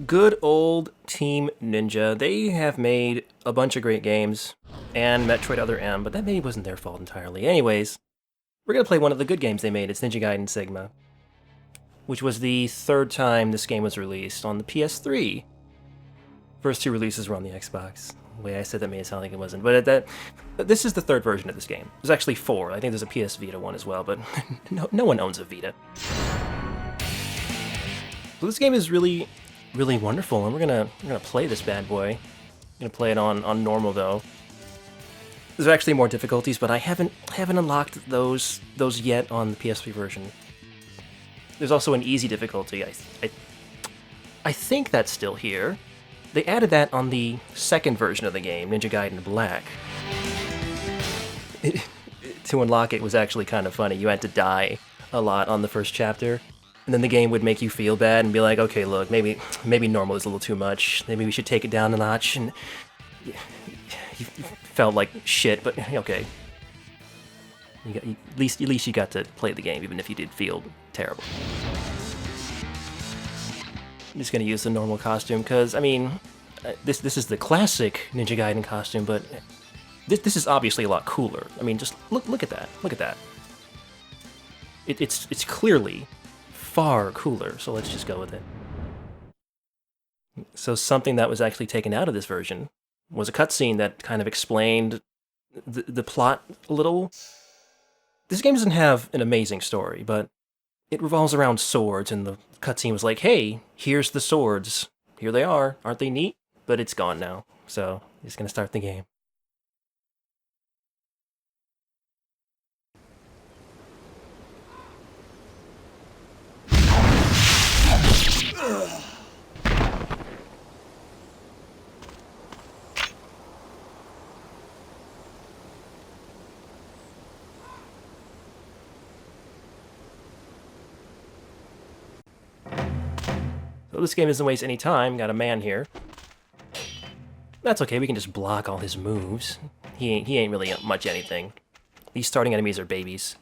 Good old Team Ninja. They have made a bunch of great games, and Metroid Other M, but that maybe wasn't their fault entirely. Anyways, we're gonna play one of the good games they made. It's Ninja Gaiden Sigma, which was the third time this game was released on the PS3. First two releases were on the Xbox. The way I said that made it sound like it wasn't, but this is the third version of this game. There's actually four. I think there's a PS Vita one as well, but no one owns a Vita. So this game is really wonderful, and we're gonna play this bad boy. I'm gonna play it on normal though. There's actually more difficulties, but I haven't unlocked those yet on the PS3 version. There's also an easy difficulty. I think that's still here. They added that on the second version of the game, Ninja Gaiden Black. To unlock it was actually kind of funny. You had to die a lot on the first chapter, and then the game would make you feel bad and be like, okay, look, maybe normal is a little too much. Maybe we should take it down a notch. And you felt like shit, but okay. At least you got to play the game, even if you did feel terrible. I'm just gonna use the normal costume because I mean, this is the classic Ninja Gaiden costume, but this is obviously a lot cooler. I mean, just look at that. Look at that. It's clearly far cooler. So let's just go with it. So something that was actually taken out of this version was a cutscene that kind of explained the plot a little. This game doesn't have an amazing story, but it revolves around swords, and the cutscene was like, hey, here's the swords. Here they are. Aren't they neat? But it's gone now. So, just gonna start the game. So this game doesn't waste any time. Got a man here. That's okay, we can just block all his moves. He ain't really much anything. These starting enemies are babies.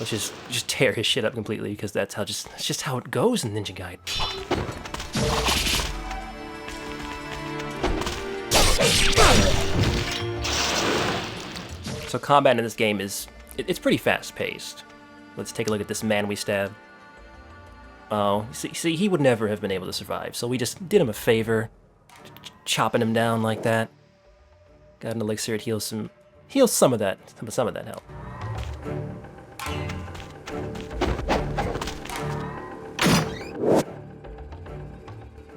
Let's just tear his shit up completely, because that's just how it goes in Ninja Gaiden. So combat in this game it's pretty fast paced. Let's take a look at this man we stabbed. Oh, see, he would never have been able to survive, so we just did him a favor, chopping him down like that. Got an elixir, it heals some of that health.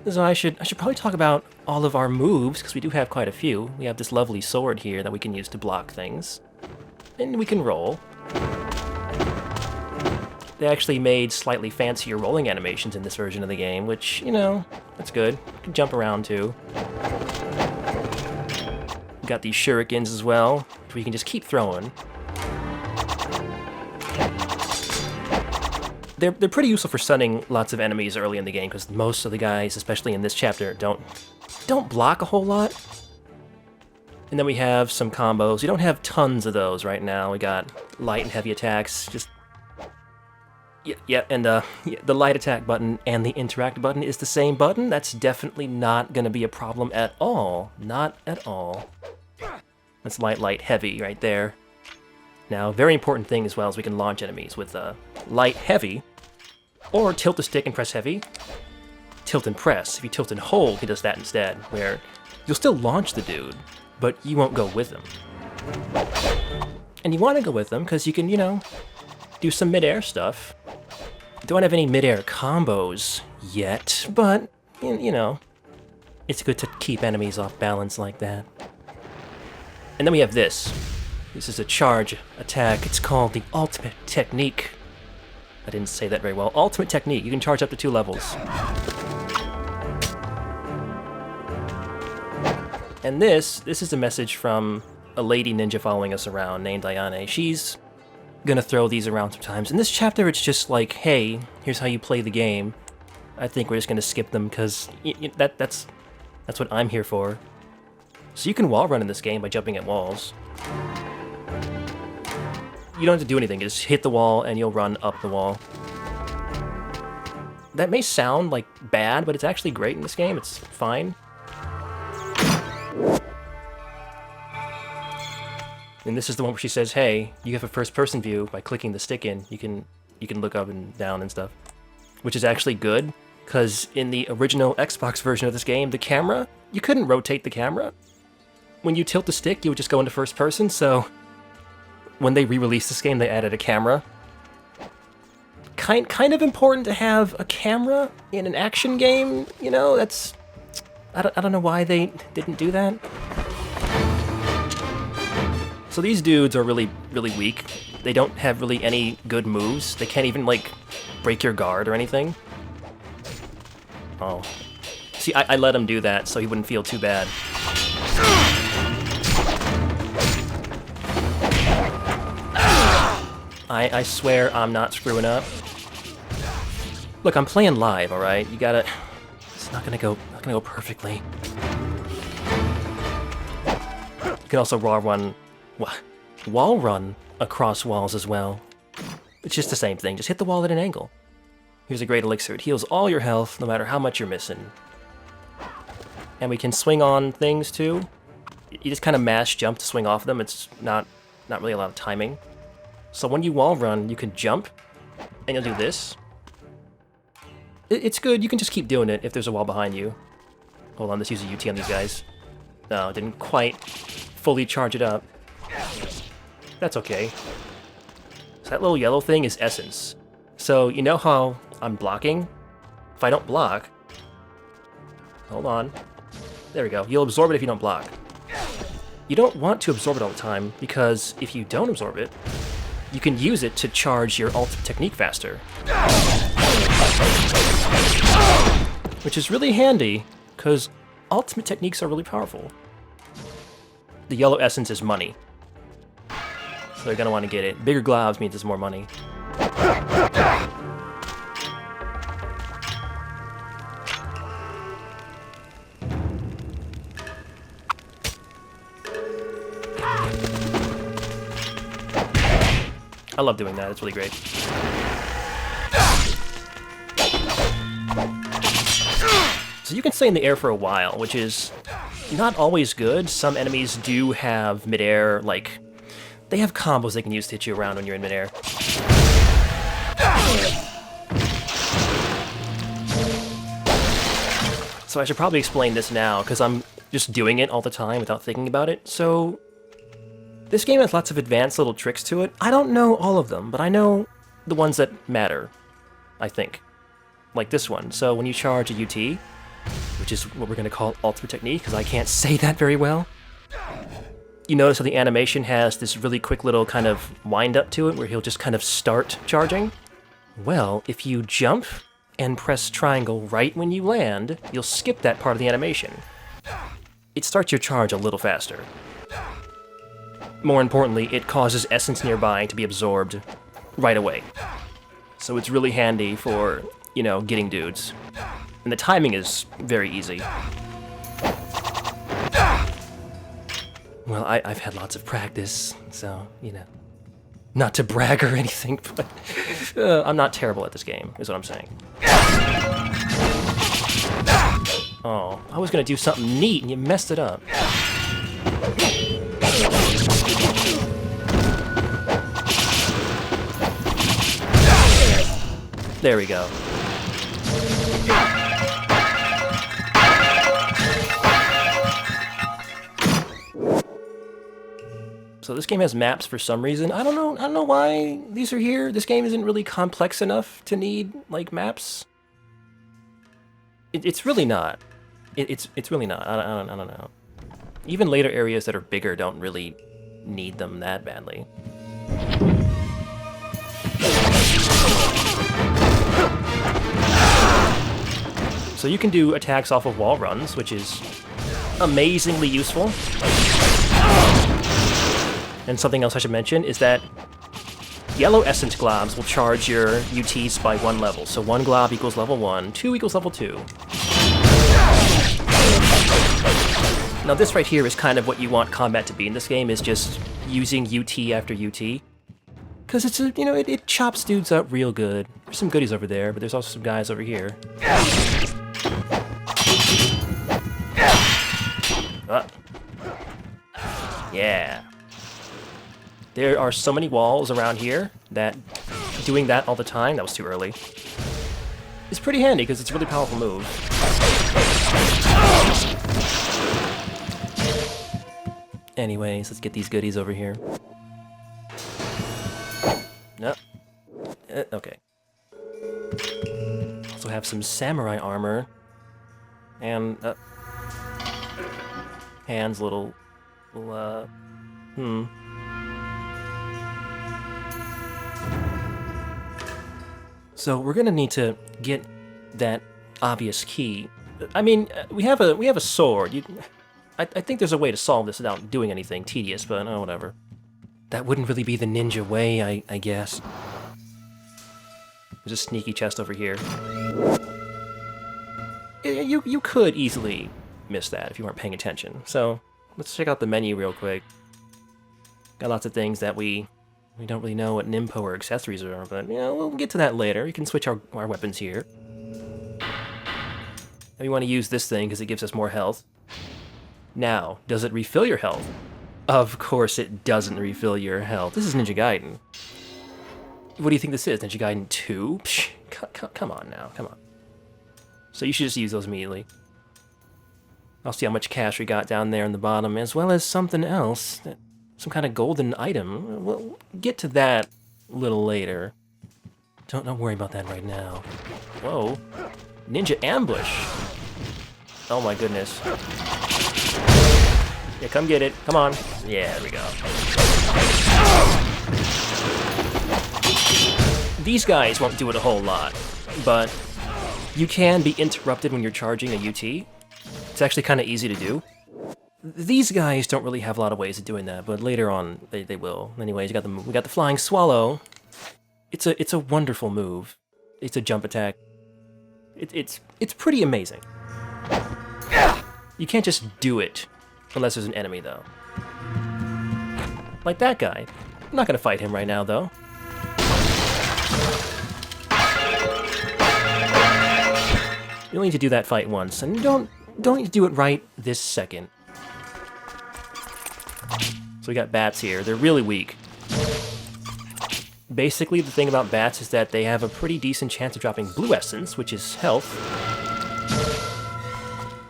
So I should probably talk about all of our moves, because we do have quite a few. We have this lovely sword here that we can use to block things, and we can roll. They actually made slightly fancier rolling animations in this version of the game, which, that's good. You can jump around too. We've got these shurikens as well, which we can just keep throwing. They're pretty useful for stunning lots of enemies early in the game, because most of the guys, especially in this chapter, don't block a whole lot. And then we have some combos. We don't have tons of those right now. We got light and heavy attacks, just... Yeah, and the light attack button and the interact button is the same button. That's definitely not going to be a problem at all. Not at all. That's light, heavy right there. Now, very important thing as well is we can launch enemies with light, heavy, or tilt the stick and press heavy. Tilt and press. If you tilt and hold, he does that instead, where you'll still launch the dude, but you won't go with him. And you want to go with him because you can, do some mid-air stuff. Don't have any mid-air combos yet, but, it's good to keep enemies off balance like that. And then we have this. This is a charge attack. It's called the Ultimate Technique. I didn't say that very well. Ultimate Technique. You can charge up to 2 levels. And this is a message from a lady ninja following us around named Ayane. She's gonna throw these around sometimes. In this chapter, it's just like, hey, here's how you play the game. I think we're just gonna skip them because that's what I'm here for. So you can wall run in this game by jumping at walls. You don't have to do anything, just hit the wall and you'll run up the wall. That may sound like bad, but it's actually great in this game. It's fine. And this is the one where she says, hey, you have a first-person view by clicking the stick in. You can look up and down and stuff. Which is actually good, because in the original Xbox version of this game, the camera, you couldn't rotate the camera. When you tilt the stick, you would just go into first person, so when they re-released this game, they added a camera. Kind of important to have a camera in an action game, you know, that's... I don't know why they didn't do that. So these dudes are really, really weak. They don't have really any good moves. They can't even, like, break your guard or anything. Oh. See, I let him do that so he wouldn't feel too bad. I swear I'm not screwing up. Look, I'm playing live, alright? You gotta... It's not gonna go perfectly. You can also wall run across walls as well. It's just the same thing, just hit the wall at an angle. Here's a great elixir. It heals all your health, no matter how much you're missing. And we can swing on things too. You just kind of mash jump to swing off them. It's not really a lot of timing. So when you wall run, you can jump, and you'll do this. It's good, you can just keep doing it if there's a wall behind you. Hold on, let's use a UT on these guys. No, it didn't quite fully charge it up. That's okay. So that little yellow thing is essence. So you know how I'm blocking? If I don't block... Hold on. There we go. You'll absorb it if you don't block. You don't want to absorb it all the time, because if you don't absorb it, you can use it to charge your ultimate technique faster. Which is really handy, because ultimate techniques are really powerful. The yellow essence is money. So they're gonna want to get it. Bigger globs means there's more money. I love doing that, it's really great. So you can stay in the air for a while, which is not always good. Some enemies do have mid-air, like, they have combos they can use to hit you around when you're in mid-air. So I should probably explain this now, because I'm just doing it all the time without thinking about it. So this game has lots of advanced little tricks to it. I don't know all of them, but I know the ones that matter, I think. Like this one. So when you charge a UT, which is what we're going to call ultimate technique, because I can't say that very well, you notice how the animation has this really quick little kind of wind-up to it, where he'll just kind of start charging? Well, if you jump and press triangle right when you land, you'll skip that part of the animation. It starts your charge a little faster. More importantly, it causes essence nearby to be absorbed right away. So it's really handy for, you know, getting dudes. And the timing is very easy. Well, I've had lots of practice, so, you know, not to brag or anything, but I'm not terrible at this game, is what I'm saying. Oh, I was gonna do something neat and you messed it up. There we go. So this game has maps for some reason. I don't know why these are here. This game isn't really complex enough to need, like, maps. It's really not. It's really not. I don't know. Even later areas that are bigger don't really need them that badly. So you can do attacks off of wall runs, which is amazingly useful. And something else I should mention is that yellow essence globs will charge your UTs by 1 level. So 1 glob equals level 1, 2 equals level 2. Now this right here is kind of what you want combat to be in this game, is just using UT after UT. Because it's a, it chops dudes up real good. There's some goodies over there, but there's also some guys over here. Yeah. There are so many walls around here that doing that all the time, that was too early, is pretty handy because it's a really powerful move. Anyways, let's get these goodies over here. Nope. Okay. Also have some samurai armor. And, hands, little, So we're gonna need to get that obvious key. I mean, we have a sword. I think there's a way to solve this without doing anything tedious, but whatever. That wouldn't really be the ninja way, I guess. There's a sneaky chest over here. You could easily miss that if you weren't paying attention. So let's check out the menu real quick. Got lots of things that we don't really know what Nimpo or accessories are, but we'll get to that later. You can switch our weapons here. And we want to use this thing because it gives us more health. Now, does it refill your health? Of course it doesn't refill your health. This is Ninja Gaiden. What do you think this is? Ninja Gaiden 2? Psh, come on now, come on. So you should just use those immediately. I'll see how much cash we got down there in the bottom, as well as something else. Some kind of golden item. We'll get to that a little later. Don't worry about that right now. Whoa. Ninja ambush. Oh my goodness. Yeah, come get it. Come on. Yeah, there we go. These guys won't do it a whole lot, but you can be interrupted when you're charging a UT. It's actually kind of easy to do. These guys don't really have a lot of ways of doing that, but later on they will. Anyways, we got the flying swallow. It's a wonderful move. It's a jump attack. It's pretty amazing. You can't just do it unless there's an enemy, though. Like that guy. I'm not gonna fight him right now, though. You only need to do that fight once, and don't need to do it right this second. So we got bats here. They're really weak. Basically, the thing about bats is that they have a pretty decent chance of dropping blue essence, which is health.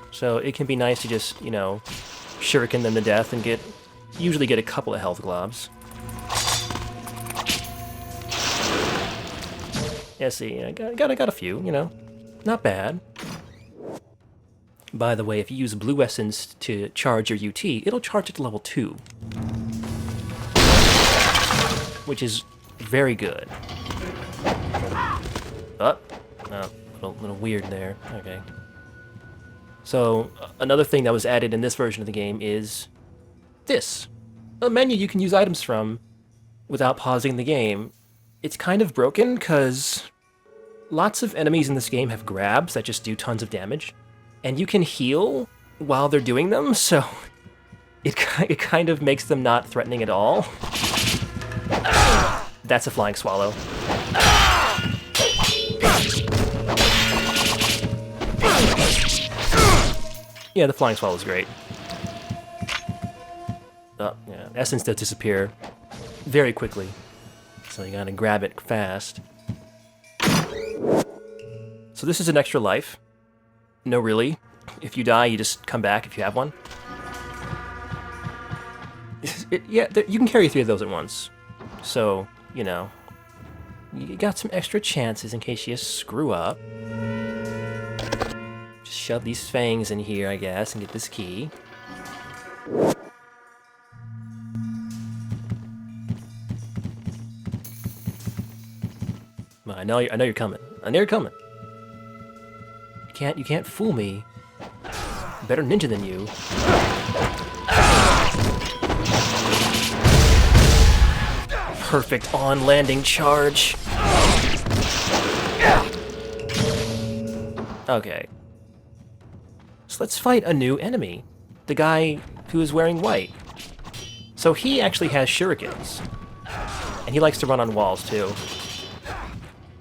So it can be nice to just, shuriken them to death and usually get a couple of health globs. Yeah, see, I got a few, not bad. By the way, if you use blue essence to charge your UT, it'll charge it to level 2. Which is very good. Oh, little weird there. Okay. So, another thing that was added in this version of the game is this. A menu you can use items from without pausing the game. It's kind of broken because lots of enemies in this game have grabs that just do tons of damage. And you can heal while they're doing them, so it kind of makes them not threatening at all. That's a flying swallow. Yeah, the flying swallow is great. Oh, yeah. Essence does disappear very quickly, so you gotta grab it fast. So this is an extra life. No, really. If you die, you just come back if you have one. Yeah, you can carry 3 of those at once. So, you got some extra chances in case you screw up. Just shove these fangs in here, I guess, and get this key. Well, I know you're coming. I know you're coming. You can't fool me. Better ninja than you. Perfect on-landing charge. Okay. So let's fight a new enemy. The guy who is wearing white. So he actually has shurikens. And he likes to run on walls, too.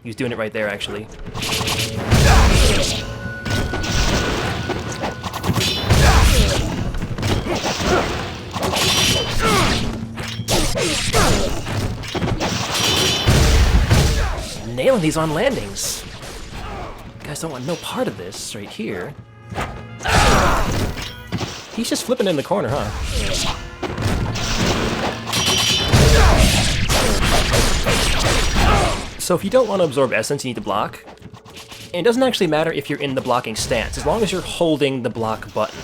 He's doing it right there, actually. Nailing these on landings. You guys don't want no part of this right here. He's just flipping in the corner, huh? So if you don't want to absorb essence, you need to block. And it doesn't actually matter if you're in the blocking stance, as long as you're holding the block button.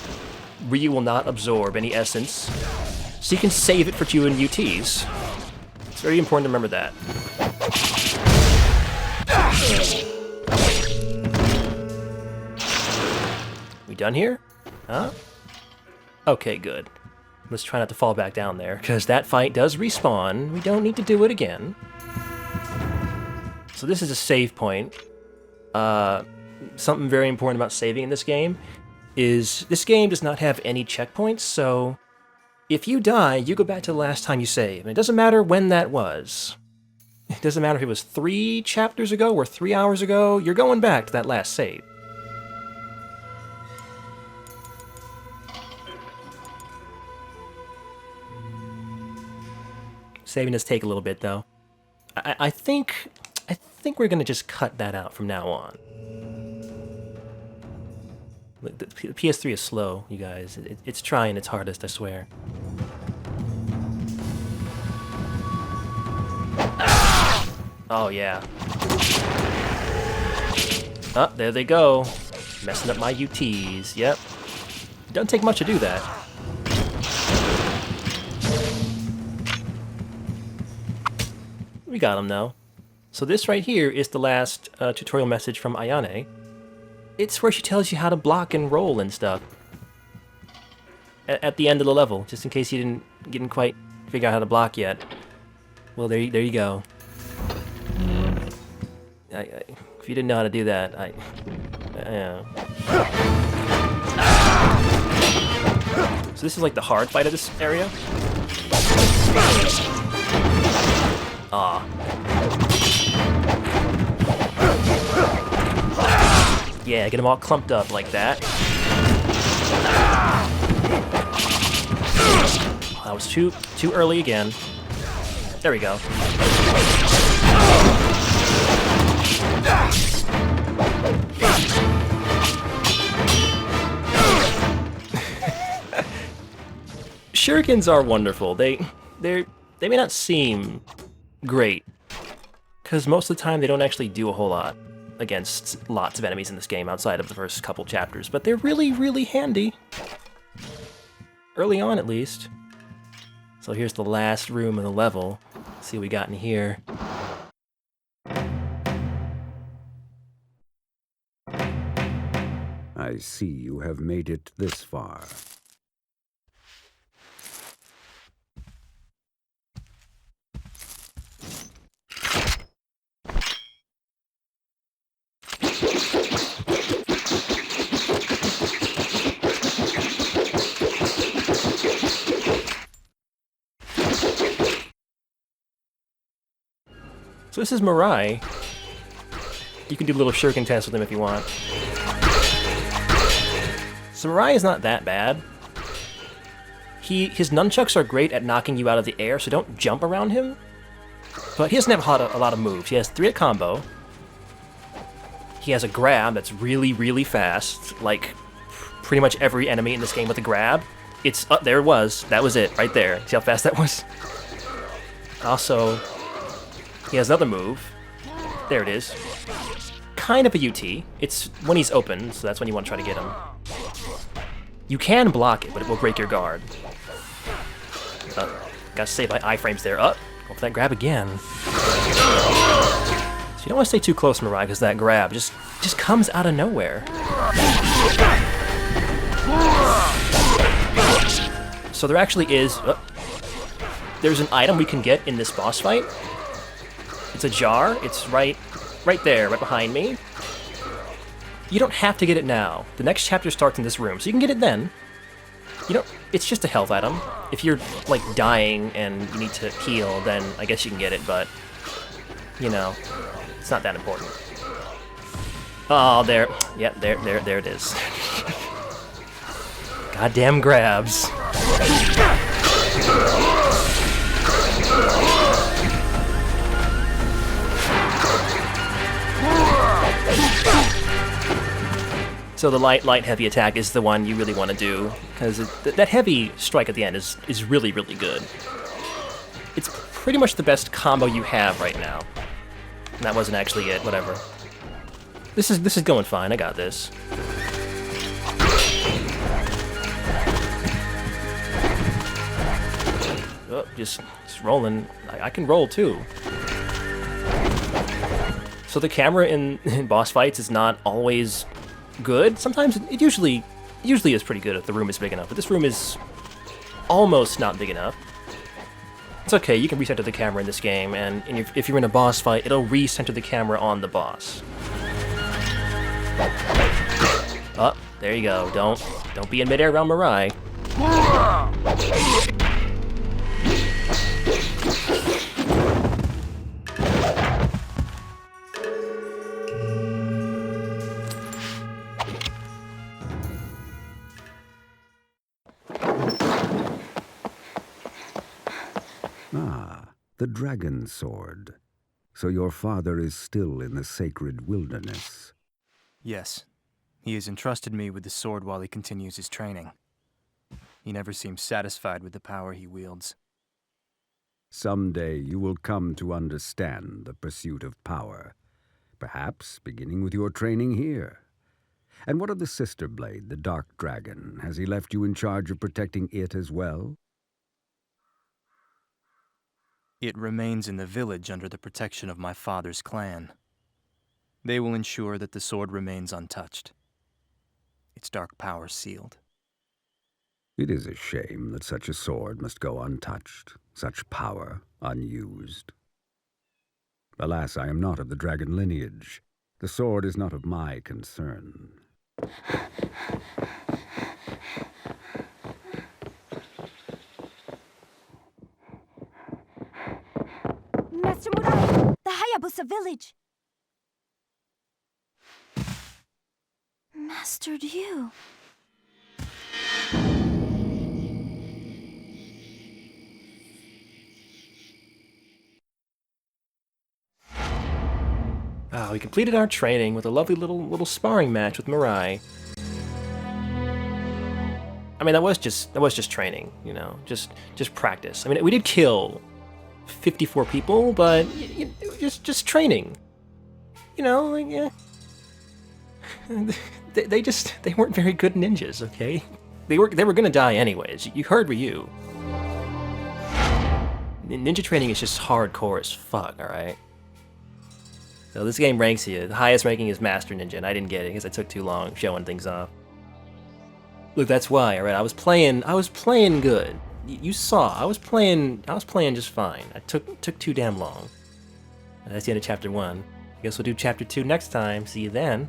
Ryu will not absorb any essence, so you can save it for Q and UTs. It's very important to remember that. We done here? Huh? Okay, good. Let's try not to fall back down there, because that fight does respawn. We don't need to do it again. So this is a save point. Something very important about saving in this game is this game does not have any checkpoints, so if you die, you go back to the last time you saved. And it doesn't matter when that was. It doesn't matter if it was 3 chapters ago or 3 hours ago, you're going back to that last save. Saving does take a little bit, though. I think we're gonna just cut that out from now on. The PS3 is slow, you guys. It's trying its hardest, I swear. Oh, yeah. Oh, there they go. Messing up my UTs. Yep. It doesn't take much to do that. We got him, though. So this right here is the last tutorial message from Ayane. It's where she tells you how to block and roll and stuff. At the end of the level, just in case you didn't quite figure out how to block yet. Well, there you go. If you didn't know how to do that, So this is like the hard fight of this area. Yeah, get them all clumped up like that. That was too early again. There we go. Shurikens are wonderful. They may not seem great, because most of the time they don't actually do a whole lot against lots of enemies in this game outside of the first couple chapters, but they're really, really handy. Early on, at least. So here's the last room of the level. Let's see what we got in here. I see you have made it this far. So this is Mirai. You can do little shuriken tests with him if you want. So Mirai is not that bad. His nunchucks are great at knocking you out of the air, so don't jump around him. But he doesn't have a lot of moves. He has 3 at combo. He has a grab that's really, really fast. Like, pretty much every enemy in this game with a grab. It's, there it was. That was it, right there. See how fast that was? Also, he has another move. There it is. Kind of a UT. It's when he's open, so that's when you want to try to get him. You can block it, but it will break your guard. Gotta save my iframes there. Go for that grab again. So you don't want to stay too close, Mirai, because that grab just comes out of nowhere. So there actually is... there's an item we can get in this boss fight. It's a jar. It's right there, right behind me. You don't have to get it now. The next chapter starts in this room, so you can get it then. You know, it's just a health item. If you're, like, dying and you need to heal, then I guess you can get it, but, you know, it's not that important. Oh, there. Yep, there it is. Goddamn grabs. So the light, heavy attack is the one you really want to do, because that heavy strike at the end is really, really good. It's pretty much the best combo you have right now. And that wasn't actually it, whatever. This is going fine, I got this. Oh, just rolling. I can roll too. So the camera in boss fights is not always good. Sometimes it usually is pretty good if the room is big enough, but this room is almost not big enough. It's okay, you can recenter the camera in this game, and if you're in a boss fight, it'll recenter the camera on the boss. Oh, there you go. Don't be in midair around Mirai. Ah, the dragon sword. So your father is still in the sacred wilderness. Yes. He has entrusted me with the sword while he continues his training. He never seems satisfied with the power he wields. Someday you will come to understand the pursuit of power, perhaps beginning with your training here. And what of the sister blade, the Dark Dragon? Has he left you in charge of protecting it as well? It remains in the village under the protection of my father's clan. They will ensure that the sword remains untouched. Its dark power sealed. It is a shame that such a sword must go untouched, such power unused. Alas, I am not of the dragon lineage. The sword is not of my concern. Master Murai, the Hayabusa village. Master Ryu. Oh, we completed our training with a lovely little sparring match with Mirai. I mean, that was just training, you know, just practice. I mean, we did kill 54 people, but just training. You know, like, yeah. they weren't very good ninjas, okay? They were gonna die anyways. You heard Ryu. Ninja training is just hardcore as fuck, alright? So this game ranks you. The highest ranking is Master Ninja, and I didn't get it because I took too long showing things off. Look, that's why, alright? I was playing good. You saw, I was playing just fine. I took too damn long. And that's the end of chapter 1. I guess we'll do chapter 2 next time. See you then.